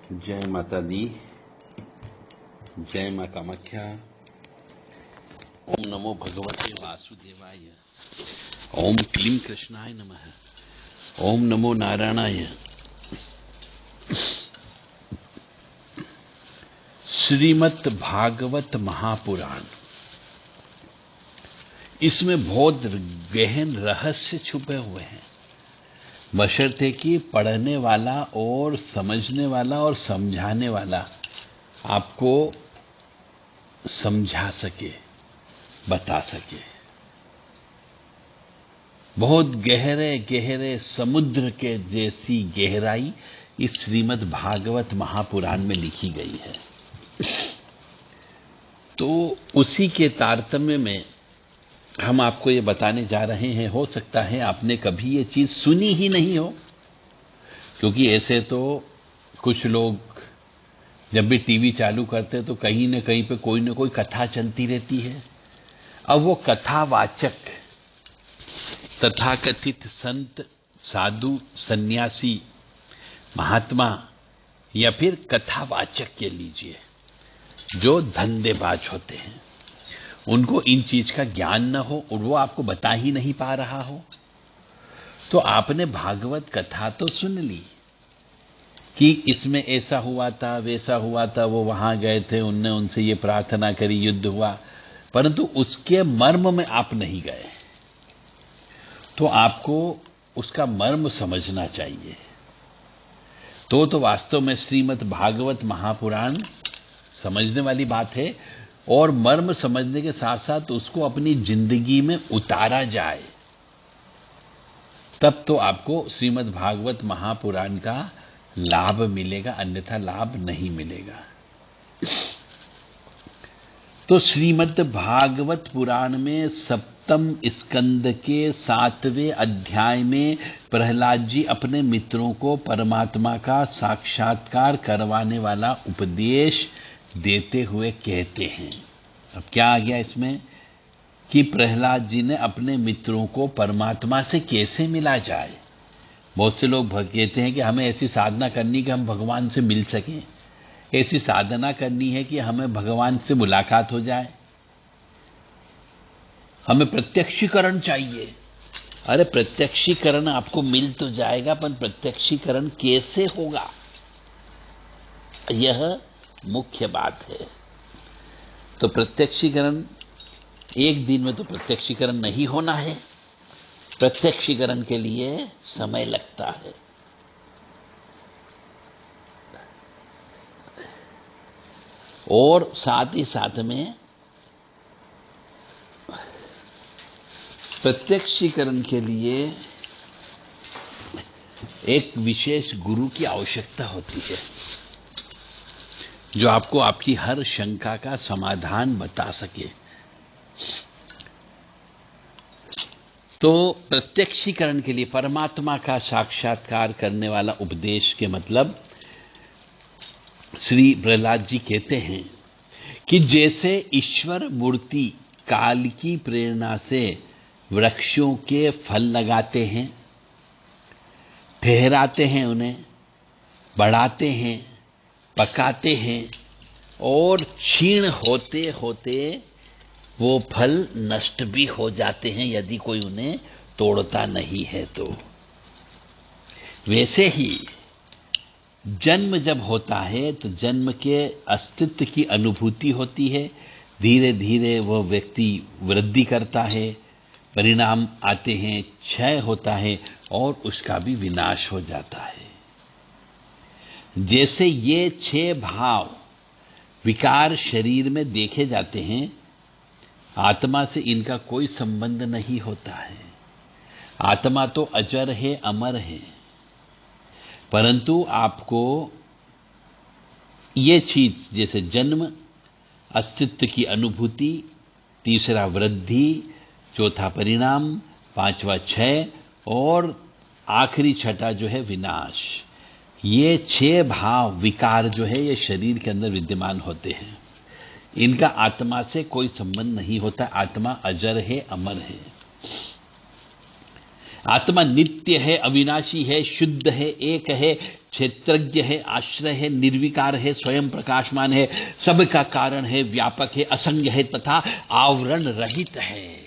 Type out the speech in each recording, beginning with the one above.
जय माता दी। जय मां कामाख्या। ओम नमो भगवते वासुदेवाय। ओम क्लीं कृष्णाय नमः। ओम नमो नारायणाय। श्रीमद् भागवत महापुराण, इसमें बहुत गहन रहस्य छुपे हुए हैं, बशर्ते कि पढ़ने वाला और समझने वाला और समझाने वाला आपको समझा सके, बता सके। बहुत गहरे गहरे समुद्र के जैसी गहराई इस श्रीमद् भागवत महापुराण में लिखी गई है। तो उसी के तारतम्य में हम आपको ये बताने जा रहे हैं। हो सकता है आपने कभी ये चीज सुनी ही नहीं हो, क्योंकि ऐसे तो कुछ लोग जब भी टीवी चालू करते तो कहीं न कहीं पे कोई न कोई कथा चलती रहती है। अब वो कथावाचक तथाकथित संत, साधु, सन्यासी, महात्मा या फिर कथावाचक के लीजिए, जो धंधेबाज होते हैं, उनको इन चीज का ज्ञान न हो और वो आपको बता ही नहीं पा रहा हो। तो आपने भागवत कथा तो सुन ली कि इसमें ऐसा हुआ था, वैसा हुआ था, वो वहां गए थे, उनने उनसे ये प्रार्थना करी, युद्ध हुआ, परंतु उसके मर्म में आप नहीं गए। तो आपको उसका मर्म समझना चाहिए। तो वास्तव में श्रीमद् भागवत महापुराण समझने वाली बात है, और मर्म समझने के साथ साथ उसको अपनी जिंदगी में उतारा जाए, तब तो आपको श्रीमद् भागवत महापुराण का लाभ मिलेगा, अन्यथा लाभ नहीं मिलेगा। तो श्रीमद् भागवत पुराण में सप्तम स्कंद के 7वें अध्याय में प्रहलाद जी अपने मित्रों को परमात्मा का साक्षात्कार करवाने वाला उपदेश देते हुए कहते हैं। अब क्या आ गया इसमें कि प्रहलाद जी ने अपने मित्रों को परमात्मा से कैसे मिला जाए। बहुत से लोग कहते हैं कि हमें ऐसी साधना करनी कि हम भगवान से मिल सकें, ऐसी साधना करनी है कि हमें भगवान से मुलाकात हो जाए, हमें प्रत्यक्षीकरण चाहिए। अरे प्रत्यक्षीकरण आपको मिल तो जाएगा, पर प्रत्यक्षीकरण कैसे होगा, यह मुख्य बात है। तो प्रत्यक्षीकरण एक दिन में तो प्रत्यक्षीकरण नहीं होना है, प्रत्यक्षीकरण के लिए समय लगता है। और साथ ही साथ में प्रत्यक्षीकरण के लिए एक विशेष गुरु की आवश्यकता होती है, जो आपको आपकी हर शंका का समाधान बता सके। तो प्रत्यक्षीकरण के लिए परमात्मा का साक्षात्कार करने वाला उपदेश के मतलब श्री प्रहलाद जी कहते हैं कि जैसे ईश्वर मूर्ति काल की प्रेरणा से वृक्षों के फल लगाते हैं, ठहराते हैं, उन्हें बढ़ाते हैं, पकाते हैं, और क्षीण होते होते वो फल नष्ट भी हो जाते हैं यदि कोई उन्हें तोड़ता नहीं है तो। वैसे ही जन्म जब होता है तो जन्म के अस्तित्व की अनुभूति होती है, धीरे धीरे वह व्यक्ति वृद्धि करता है, परिणाम आते हैं, क्षय होता है और उसका भी विनाश हो जाता है। जैसे ये 6 भाव विकार शरीर में देखे जाते हैं, आत्मा से इनका कोई संबंध नहीं होता है। आत्मा तो अजर है, अमर है, परंतु आपको ये चीज जैसे जन्म, अस्तित्व की अनुभूति, तीसरा वृद्धि, चौथा परिणाम, पांचवा क्षय और आखिरी छठा जो है विनाश, ये 6 भाव विकार जो है ये शरीर के अंदर विद्यमान होते हैं। इनका आत्मा से कोई संबंध नहीं होता। आत्मा अजर है, अमर है। आत्मा नित्य है, अविनाशी है, शुद्ध है, एक है, क्षेत्रज्ञ है, आश्रय है, निर्विकार है, स्वयं प्रकाशमान है, सबका कारण है, व्यापक है, असंग है तथा आवरण रहित है।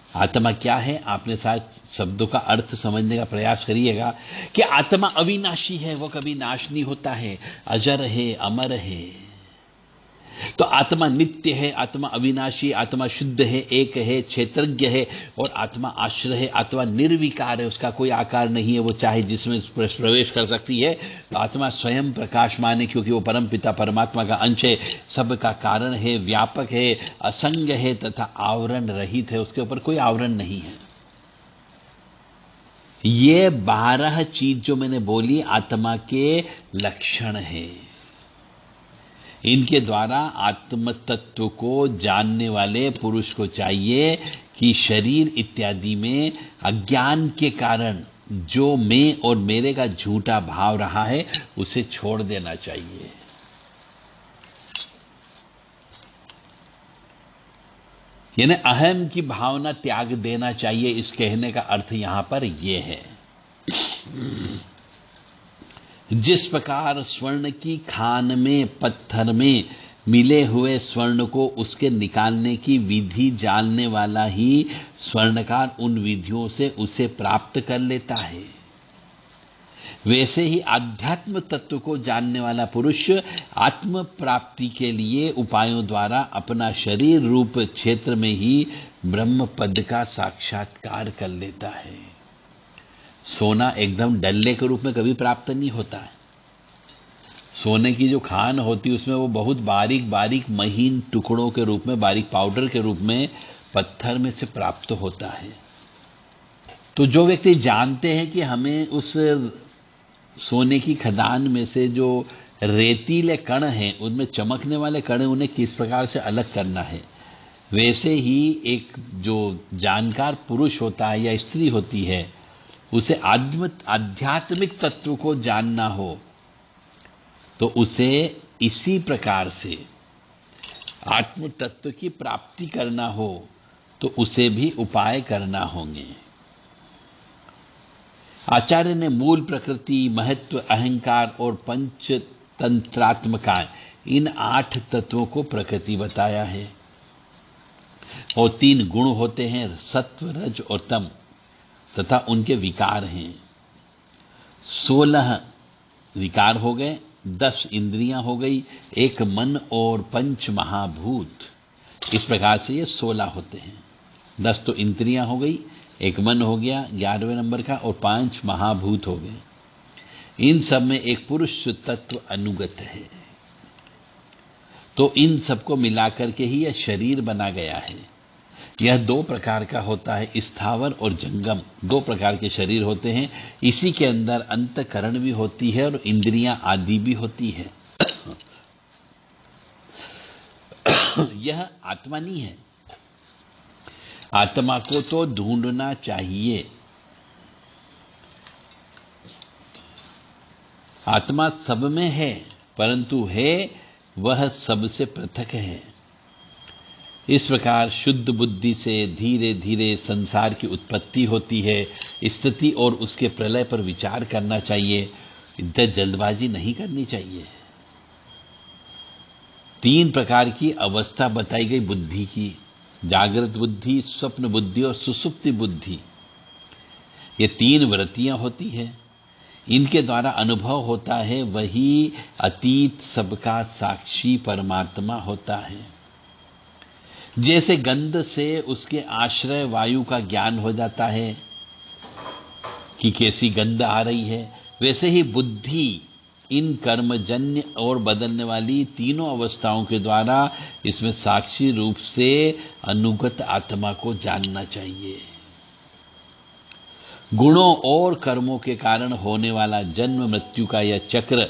आत्मा क्या है? आपने शायद शब्दों का अर्थ समझने का प्रयास करिएगा कि आत्मा अविनाशी है, वो कभी नाश नहीं होता है, अजर है, अमर है। तो आत्मा नित्य है, आत्मा अविनाशी, आत्मा शुद्ध है, एक है, क्षेत्रज्ञ है, और आत्मा आश्रय है, आत्मा निर्विकार है, उसका कोई आकार नहीं है, वो चाहे जिसमें प्रवेश कर सकती है। तो आत्मा स्वयं प्रकाशमान है, क्योंकि वो परम पिता परमात्मा का अंश है, सबका कारण है, व्यापक है, असंग है तथा आवरण रहित है, उसके ऊपर कोई आवरण नहीं है। ये 12 चीज जो मैंने बोली आत्मा के लक्षण है। इनके द्वारा आत्म तत्व को जानने वाले पुरुष को चाहिए कि शरीर इत्यादि में अज्ञान के कारण जो मैं और मेरे का झूठा भाव रहा है उसे छोड़ देना चाहिए। यानी अहम की भावना त्याग देना चाहिए। इस कहने का अर्थ यहां पर यह है, जिस प्रकार स्वर्ण की खान में, पत्थर में मिले हुए स्वर्ण को उसके निकालने की विधि जानने वाला ही स्वर्णकार उन विधियों से उसे प्राप्त कर लेता है, वैसे ही आध्यात्म तत्व को जानने वाला पुरुष आत्म प्राप्ति के लिए उपायों द्वारा अपना शरीर रूप क्षेत्र में ही ब्रह्म पद का साक्षात्कार कर लेता है। सोना एकदम डल्ले के रूप में कभी प्राप्त नहीं होता है। सोने की जो खान होती है उसमें वो बहुत बारीक बारीक महीन टुकड़ों के रूप में, बारीक पाउडर के रूप में पत्थर में से प्राप्त होता है। तो जो व्यक्ति जानते हैं कि हमें उस सोने की खदान में से जो रेतीले कण हैं, उनमें चमकने वाले कण हैं, उन्हें किस प्रकार से अलग करना है, वैसे ही एक जो जानकार पुरुष होता है या स्त्री होती है, उसे आध्यात्मिक तत्व को जानना हो तो उसे इसी प्रकार से आत्म तत्व की प्राप्ति करना हो तो उसे भी उपाय करना होंगे। आचार्य ने मूल प्रकृति, महत्व, अहंकार और पंच तंत्रात्मका, इन 8 तत्वों को प्रकृति बताया है। और 3 गुण होते हैं, सत्व, रज और तम, तथा उनके विकार हैं। 16 विकार हो गए, 10 इंद्रियां हो गई, 1 मन और 5 महाभूत। इस प्रकार से ये 16 होते हैं। 10 तो इंद्रियां हो गई, 1 मन हो गया 11वें नंबर का, और 5 महाभूत हो गए। इन सब में एक पुरुष तत्व अनुगत है। तो इन सबको मिलाकर के ही यह शरीर बना गया है। यह 2 प्रकार का होता है, स्थावर और जंगम। 2 प्रकार के शरीर होते हैं। इसी के अंदर अंतकरण भी होती है और इंद्रियां आदि भी होती है। यह आत्मा नहीं है। आत्मा को तो ढूंढना चाहिए। आत्मा सब में है, परंतु है वह सबसे पृथक है। इस प्रकार शुद्ध बुद्धि से धीरे धीरे संसार की उत्पत्ति होती है। स्थिति और उसके प्रलय पर विचार करना चाहिए, इधर जल्दबाजी नहीं करनी चाहिए। 3 प्रकार की अवस्था बताई गई बुद्धि की, जागृत बुद्धि, स्वप्न बुद्धि और सुसुप्ति बुद्धि। ये 3 वृत्तियां होती हैं। इनके द्वारा अनुभव होता है वही अतीत सबका साक्षी परमात्मा होता है। जैसे गंध से उसके आश्रय वायु का ज्ञान हो जाता है कि कैसी गंध आ रही है, वैसे ही बुद्धि इन कर्मजन्य और बदलने वाली तीनों अवस्थाओं के द्वारा इसमें साक्षी रूप से अनुगत आत्मा को जानना चाहिए। गुणों और कर्मों के कारण होने वाला जन्म मृत्यु का यह चक्र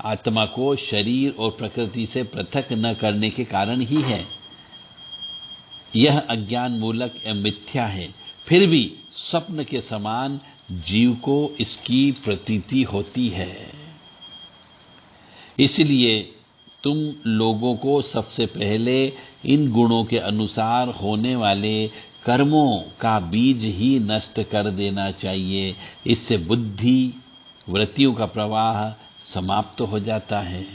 आत्मा को शरीर और प्रकृति से पृथक न करने के कारण ही है। यह अज्ञान मूलक एवं मिथ्या है, फिर भी स्वप्न के समान जीव को इसकी प्रतीति होती है। इसलिए तुम लोगों को सबसे पहले इन गुणों के अनुसार होने वाले कर्मों का बीज ही नष्ट कर देना चाहिए। इससे बुद्धि वृत्तियों का प्रवाह समाप्त हो जाता है।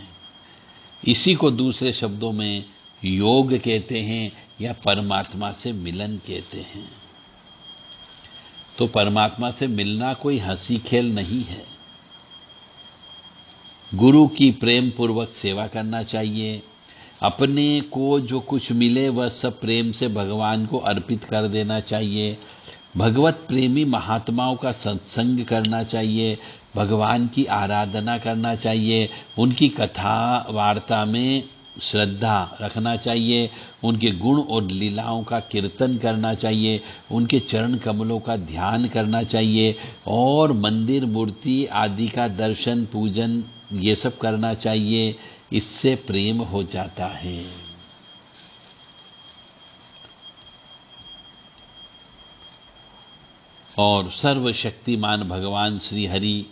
इसी को दूसरे शब्दों में योग कहते हैं या परमात्मा से मिलन कहते हैं। तो परमात्मा से मिलना कोई हंसी खेल नहीं है। गुरु की प्रेम पूर्वक सेवा करना चाहिए। अपने को जो कुछ मिले वह सब प्रेम से भगवान को अर्पित कर देना चाहिए। भगवत प्रेमी महात्माओं का सत्संग करना चाहिए। भगवान की आराधना करना चाहिए। उनकी कथा वार्ता में श्रद्धा रखना चाहिए। उनके गुण और लीलाओं का कीर्तन करना चाहिए। उनके चरण कमलों का ध्यान करना चाहिए और मंदिर मूर्ति आदि का दर्शन पूजन ये सब करना चाहिए। इससे प्रेम हो जाता है। और सर्वशक्तिमान भगवान श्री हरि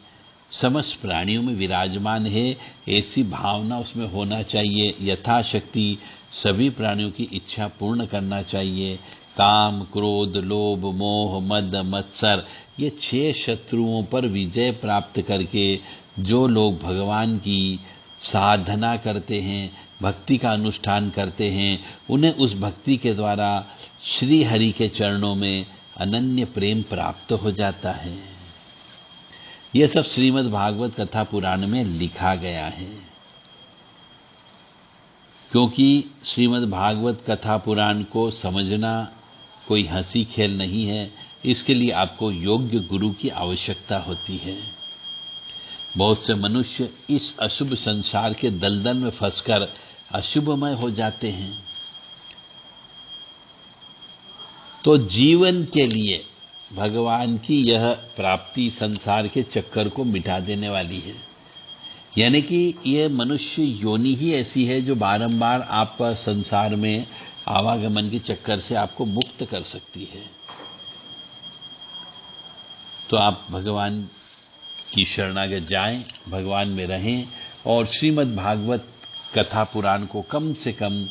समस्त प्राणियों में विराजमान है, ऐसी भावना उसमें होना चाहिए। यथाशक्ति सभी प्राणियों की इच्छा पूर्ण करना चाहिए। काम, क्रोध, लोभ, मोह, मद, मत्सर ये 6 शत्रुओं पर विजय प्राप्त करके जो लोग भगवान की साधना करते हैं, भक्ति का अनुष्ठान करते हैं, उन्हें उस भक्ति के द्वारा श्री हरि के चरणों में अनन्य प्रेम प्राप्त हो जाता है। यह सब श्रीमद् भागवत कथा पुराण में लिखा गया है। क्योंकि श्रीमद् भागवत कथा पुराण को समझना कोई हंसी खेल नहीं है, इसके लिए आपको योग्य गुरु की आवश्यकता होती है। बहुत से मनुष्य इस अशुभ संसार के दलदल में फंसकर अशुभमय हो जाते हैं। तो जीवन के लिए भगवान की यह प्राप्ति संसार के चक्कर को मिटा देने वाली है। यानी कि यह मनुष्य योनि ही ऐसी है जो बारंबार आप संसार में आवागमन के चक्कर से आपको मुक्त कर सकती है। तो आप भगवान की शरणागत जाएं, भगवान में रहें और श्रीमद् भागवत कथा पुराण को कम से कम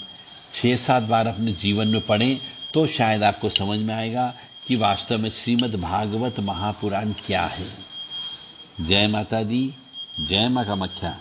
6-7 बार अपने जीवन में पढ़ें, तो शायद आपको समझ में आएगा कि वास्तव में श्रीमद् भागवत महापुराण क्या है। जय माता दी, जय मां कामाख्या।